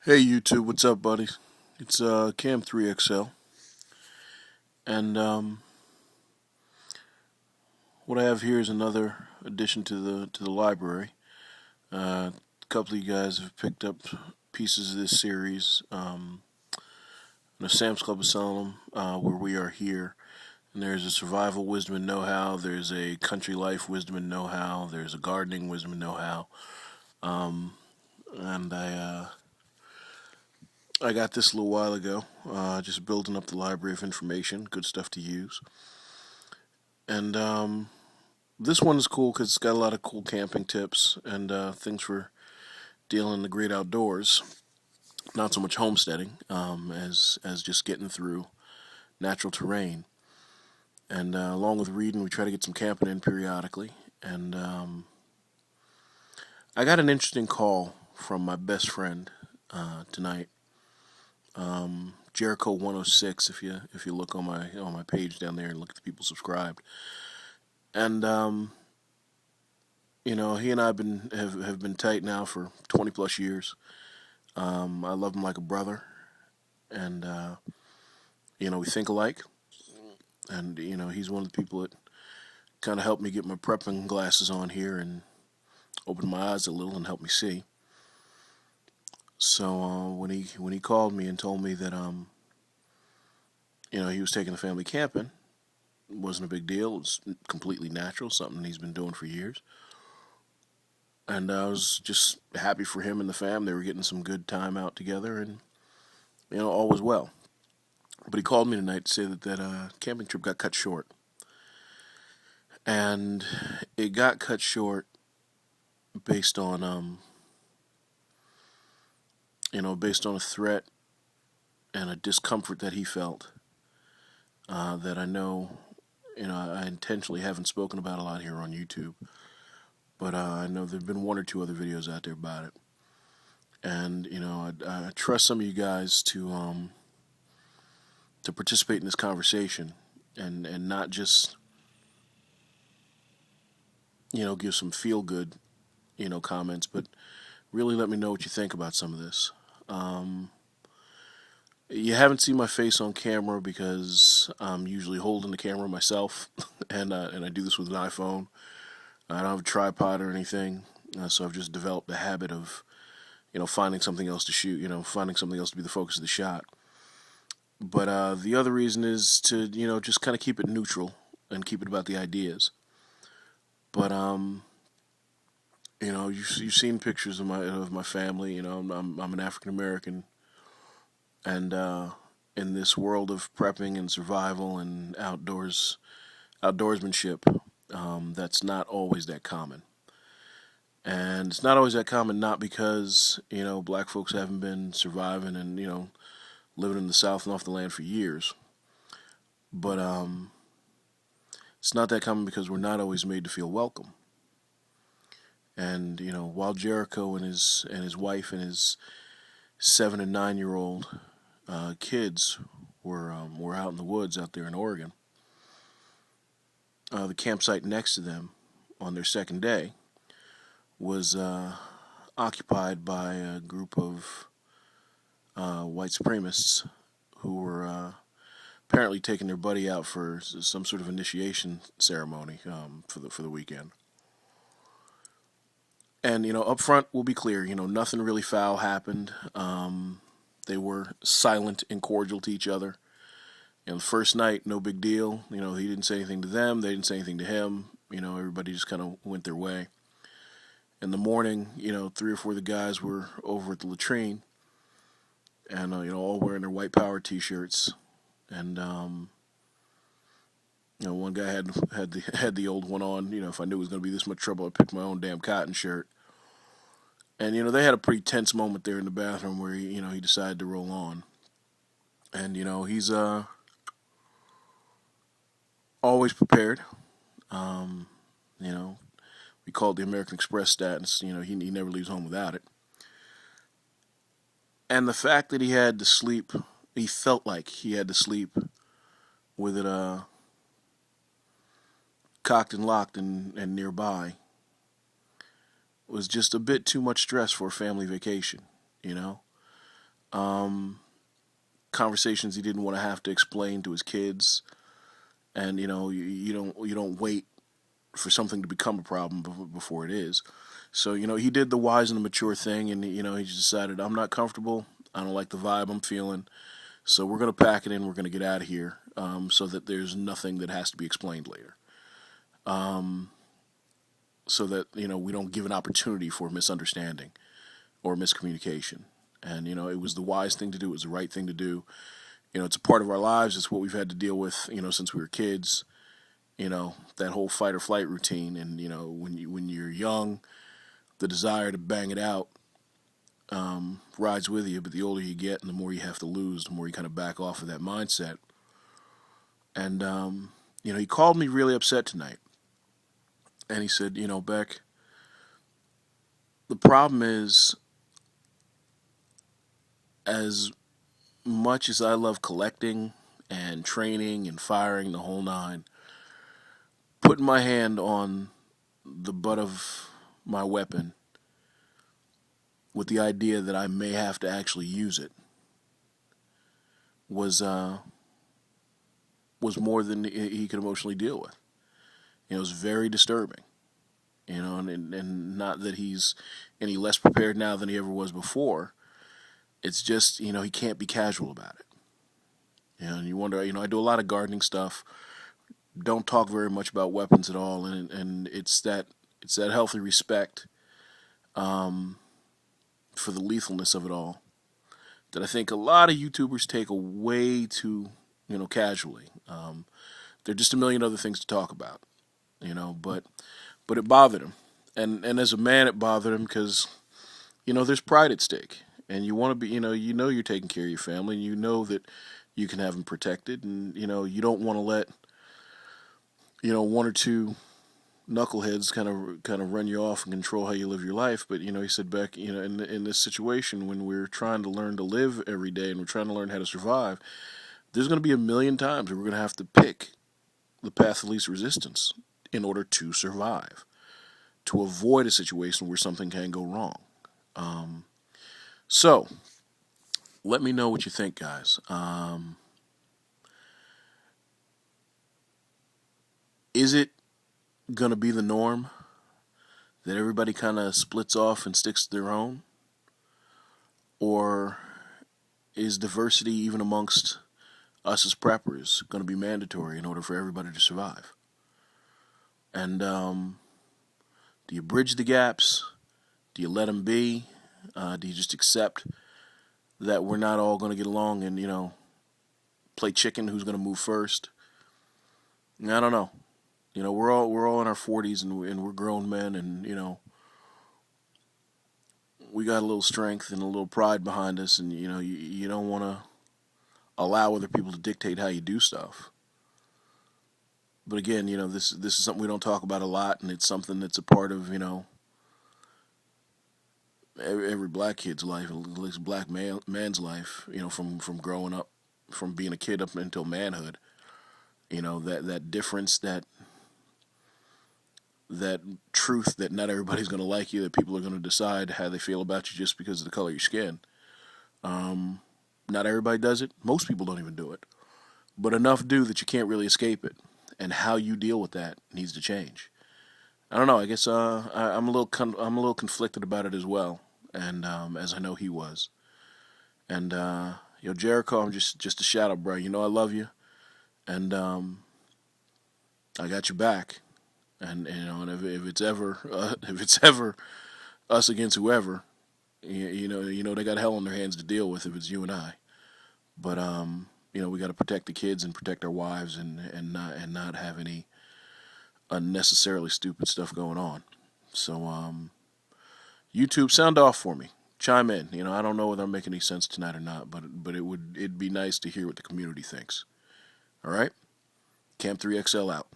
Hey YouTube, what's up, buddy? It's Cam 3XL, and what I have here is another addition to the library. A couple of you guys have picked up pieces of this series. The Sam's Club is selling them where we are here, and there's a survival wisdom and know-how. There's a country life wisdom and know-how. There's a gardening wisdom and know-how. And I got this a little while ago. Just building up the library of information, good stuff to use. And this one is cool because it's got a lot of cool camping tips and things for dealing in the great outdoors. Not so much homesteading as just getting through natural terrain. And along with reading, we try to get some camping in periodically. And I got an interesting call from my best friend tonight, Jericho 106. If you look on my page down there and look at the people subscribed, and he and I have been tight now for 20 plus years. I love him like a brother, and we think alike. And he's one of the people that kind of helped me get my prepping glasses on here and open my eyes a little and help me see. So when he called me and told me that he was taking the family camping, it wasn't a big deal. It was completely natural, something he's been doing for years. And I was just happy for him and the fam. They were getting some good time out together, and all was well. But he called me tonight to say that camping trip got cut short, and it got cut short based on based on a threat and a discomfort that he felt that I know I intentionally haven't spoken about a lot here on YouTube, but I know there've been one or two other videos out there about it, and I trust some of you guys to participate in this conversation and not just give some feel good comments, but really let me know what you think about some of this. You haven't seen my face on camera because I'm usually holding the camera myself, and I do this with an iPhone. I don't have a tripod or anything, so I've just developed the habit of finding something else to shoot, finding something else to be the focus of the shot. But the other reason is to just kind of keep it neutral and keep it about the ideas. But you've seen pictures of my family. I'm an African American, and in this world of prepping and survival and outdoorsmanship, that's not always that common. And it's not always that common, not because black folks haven't been surviving and living in the South and off the land for years, but it's not that common because we're not always made to feel welcome. And while Jericho and his wife and his 7 and 9 year old kids were out in the woods out there in Oregon, the campsite next to them on their second day was occupied by a group of white supremacists who were apparently taking their buddy out for some sort of initiation ceremony for the weekend. And up front, we'll be clear. Nothing really foul happened. They were silent and cordial to each other. The first night, no big deal. He didn't say anything to them. They didn't say anything to him. Everybody just kind of went their way. In the morning, 3 or 4 of the guys were over at the latrine, and all wearing their white power T-shirts. And one guy had the old one on. If I knew it was going to be this much trouble, I'd pick my own damn cotton shirt. And they had a pretty tense moment there in the bathroom where he decided to roll on. And he's always prepared. Um, you know, we call it the American Express status. He never leaves home without it. And the fact that he felt like he had to sleep with it cocked and locked and nearby, was just a bit too much stress for a family vacation. um, conversations he didn't want to have to explain to his kids, and you don't wait for something to become a problem before it is. So he did the wise and the mature thing, and he just decided, I'm not comfortable. I don't like the vibe I'm feeling. So we're gonna pack it in. We're gonna get out of here, so that there's nothing that has to be explained later. Um, so that we don't give an opportunity for misunderstanding or miscommunication. And it was the wise thing to do. It was the right thing to do. It's a part of our lives. It's what we've had to deal with, since we were kids. That whole fight or flight routine. And when you're young, the desire to bang it out rides with you. But the older you get, and the more you have to lose, the more you kind of back off of that mindset. And he called me really upset tonight, and he said, Beck, the problem is, as much as I love collecting and training and firing the whole nine, putting my hand on the butt of my weapon with the idea that I may have to actually use it was was more than he could emotionally deal with. It was very disturbing. And not that he's any less prepared now than he ever was before. It's just he can't be casual about it. And you wonder, I do a lot of gardening stuff. Don't talk very much about weapons at all, and it's that healthy respect um, for the lethalness of it all that I think a lot of YouTubers take way too casually. There are just a million other things to talk about, but it bothered him, and as a man, it bothered him because there's pride at stake, and you want to be you're taking care of your family, and that you can have them protected, and you don't want to let one or two knuckleheads kind of run you off and control how you live your life. But he said, Beck, in this situation, when we're trying to learn to live every day and we're trying to learn how to survive, there's going to be a million times where we're going to have to pick the path of least resistance in order to survive, to avoid a situation where something can go wrong. Um, so let me know what you think, guys. Is it going to be the norm that everybody kind of splits off and sticks to their own? Or is diversity, even amongst us as preppers, going to be mandatory in order for everybody to survive? And do you bridge the gaps? Do you let them be? Do you just accept that we're not all going to get along and play chicken? Who's going to move first? I don't know. We're all in our 40s, and we're grown men, and we got a little strength and a little pride behind us, and you don't want to allow other people to dictate how you do stuff. But again, this is something we don't talk about a lot, and it's something that's a part of every black kid's life, at least black man's life. From growing up, from being a kid up until manhood. That difference, that truth that not everybody's going to like you, that people are going to decide how they feel about you just because of the color of your skin. Um, Not everybody does it. Most people don't even do it. But enough do that you can't really escape it. And how you deal with that needs to change. I don't know. I guess I'm a little conflicted about it as well, and as I know he was. And Jericho, I'm just a shout out, bro. I love you, and I got your back. And if it's ever if it's ever us against whoever, they got hell on their hands to deal with if it's you and I. But we got to protect the kids and protect our wives, and not have any unnecessarily stupid stuff going on. So YouTube, sound off for me. Chime in. I don't know whether I'm making any sense tonight or not, but it'd be nice to hear what the community thinks. All right, Camp 3XL out.